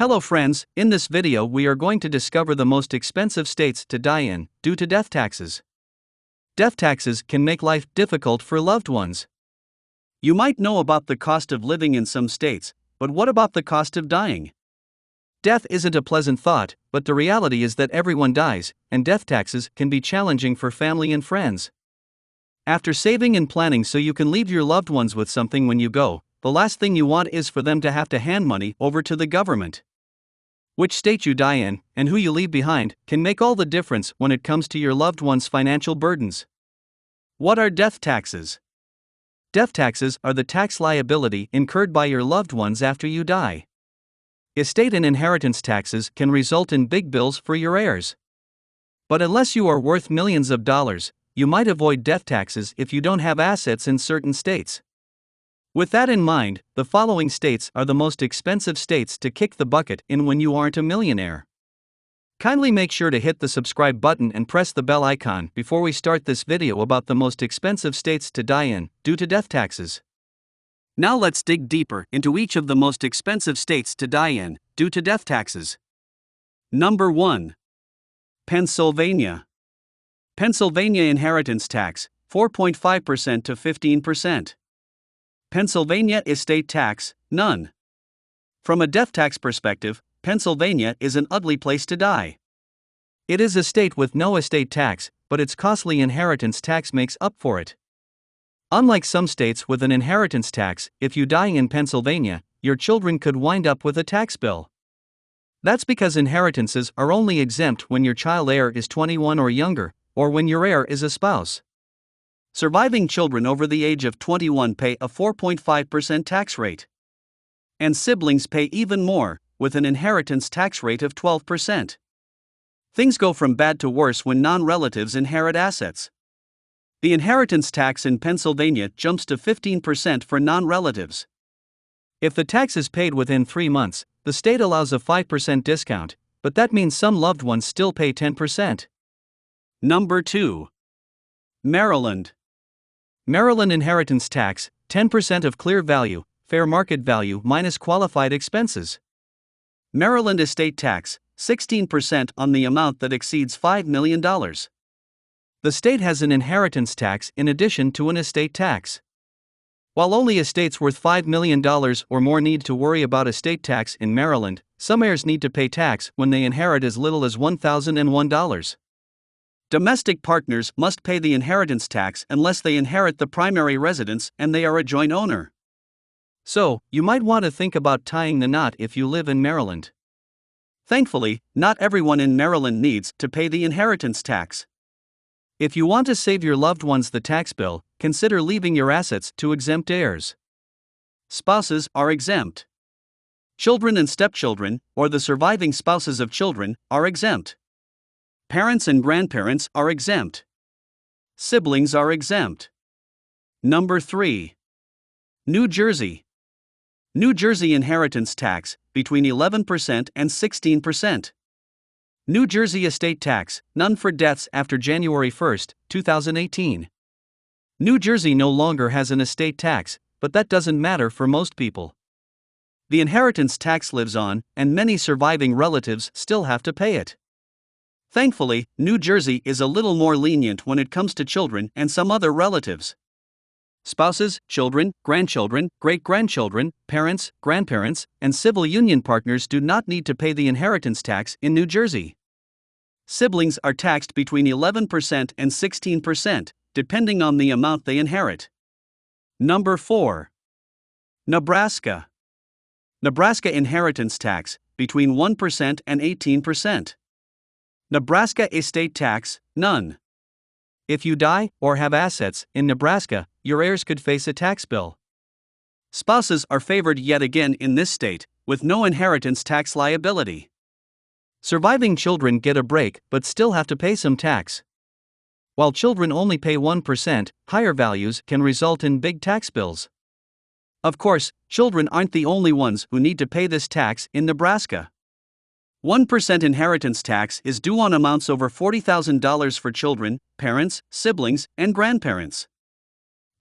Hello friends, in this video we are going to discover the most expensive states to die in, due to death taxes. Death taxes can make life difficult for loved ones. You might know about the cost of living in some states, but what about the cost of dying? Death isn't a pleasant thought, but the reality is that everyone dies, and death taxes can be challenging for family and friends. After saving and planning so you can leave your loved ones with something when you go, the last thing you want is for them to have to hand money over to the government. Which state you die in, and who you leave behind, can make all the difference when it comes to your loved one's financial burdens. What are death taxes? Death taxes are the tax liability incurred by your loved ones after you die. Estate and inheritance taxes can result in big bills for your heirs. But unless you are worth millions of dollars, you might avoid death taxes if you don't have assets in certain states. With that in mind, the following states are the most expensive states to kick the bucket in when you aren't a millionaire. Kindly make sure to hit the subscribe button and press the bell icon before we start this video about the most expensive states to die in, due to death taxes. Now let's dig deeper into each of the most expensive states to die in, due to death taxes. Number 1. Pennsylvania. Pennsylvania inheritance tax, 4.5% to 15%. Pennsylvania estate tax, none. From a death tax perspective, Pennsylvania is an ugly place to die. It is a state with no estate tax, but its costly inheritance tax makes up for it. Unlike some states with an inheritance tax, if you die in Pennsylvania, your children could wind up with a tax bill. That's because inheritances are only exempt when your child heir is 21 or younger, or when your heir is a spouse. Surviving children over the age of 21 pay a 4.5% tax rate. And siblings pay even more, with an inheritance tax rate of 12%. Things go from bad to worse when non-relatives inherit assets. The inheritance tax in Pennsylvania jumps to 15% for non-relatives. If the tax is paid within 3 months, the state allows a 5% discount, but that means some loved ones still pay 10%. Number 2. Maryland. Maryland inheritance tax, 10% of clear value, fair market value minus qualified expenses. Maryland estate tax, 16% on the amount that exceeds $5 million. The state has an inheritance tax in addition to an estate tax. While only estates worth $5 million or more need to worry about estate tax in Maryland, some heirs need to pay tax when they inherit as little as $1,001. Domestic partners must pay the inheritance tax unless they inherit the primary residence and they are a joint owner. So, you might want to think about tying the knot if you live in Maryland. Thankfully, not everyone in Maryland needs to pay the inheritance tax. If you want to save your loved ones the tax bill, consider leaving your assets to exempt heirs. Spouses are exempt. Children and stepchildren, or the surviving spouses of children, are exempt. Parents and grandparents are exempt. Siblings are exempt. Number 3. New Jersey. New Jersey inheritance tax, between 11% and 16%. New Jersey estate tax, none for deaths after January 1, 2018. New Jersey no longer has an estate tax, but that doesn't matter for most people. The inheritance tax lives on, and many surviving relatives still have to pay it. Thankfully, New Jersey is a little more lenient when it comes to children and some other relatives. Spouses, children, grandchildren, great-grandchildren, parents, grandparents, and civil union partners do not need to pay the inheritance tax in New Jersey. Siblings are taxed between 11% and 16%, depending on the amount they inherit. Number 4. Nebraska. Nebraska inheritance tax, between 1% and 18%. Nebraska estate tax, none. If you die or have assets in Nebraska, your heirs could face a tax bill. Spouses are favored yet again in this state, with no inheritance tax liability. Surviving children get a break but still have to pay some tax. While children only pay 1%, higher values can result in big tax bills. Of course, children aren't the only ones who need to pay this tax in Nebraska. 1% inheritance tax is due on amounts over $40,000 for children, parents, siblings, and grandparents.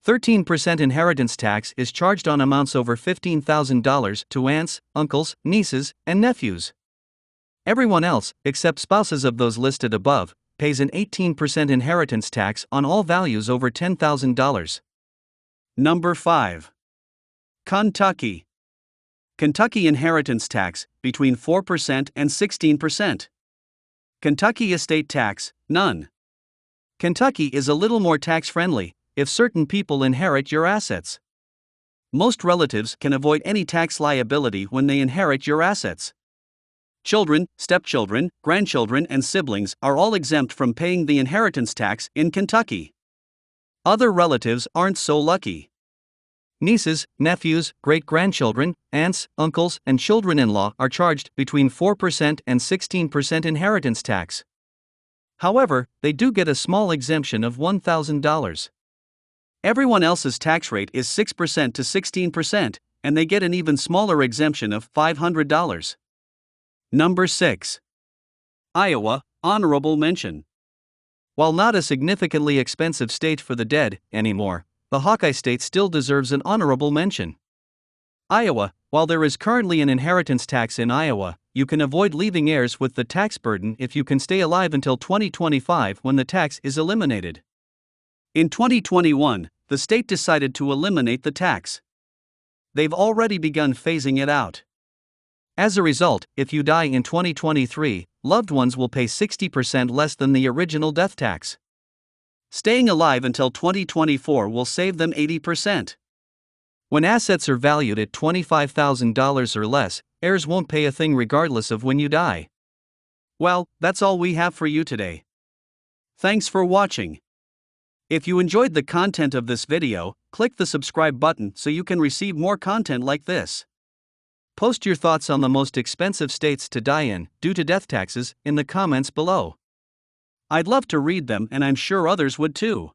13% inheritance tax is charged on amounts over $15,000 to aunts, uncles, nieces, and nephews. Everyone else, except spouses of those listed above, pays an 18% inheritance tax on all values over $10,000. Number 5. Kentucky. Kentucky inheritance tax, between 4% and 16%. Kentucky estate tax, none. Kentucky is a little more tax-friendly if certain people inherit your assets. Most relatives can avoid any tax liability when they inherit your assets. Children, stepchildren, grandchildren, and siblings are all exempt from paying the inheritance tax in Kentucky. Other relatives aren't so lucky. Nieces, nephews, great-grandchildren, aunts, uncles, and children-in-law are charged between 4% and 16% inheritance tax. However, they do get a small exemption of $1,000. Everyone else's tax rate is 6% to 16%, and they get an even smaller exemption of $500. Number 6. Iowa, honorable mention. While not a significantly expensive state for the dead anymore, the Hawkeye State still deserves an honorable mention. Iowa, while there is currently an inheritance tax in Iowa, you can avoid leaving heirs with the tax burden if you can stay alive until 2025 when the tax is eliminated. In 2021, the state decided to eliminate the tax. They've already begun phasing it out. As a result, if you die in 2023, loved ones will pay 60% less than the original death tax. Staying alive until 2024 will save them 80%. When assets are valued at $25,000 or less, heirs won't pay a thing regardless of when you die. Well, that's all we have for you today. Thanks for watching. If you enjoyed the content of this video, click the subscribe button so you can receive more content like this. Post your thoughts on the most expensive states to die in due to death taxes in the comments below. I'd love to read them, and I'm sure others would too.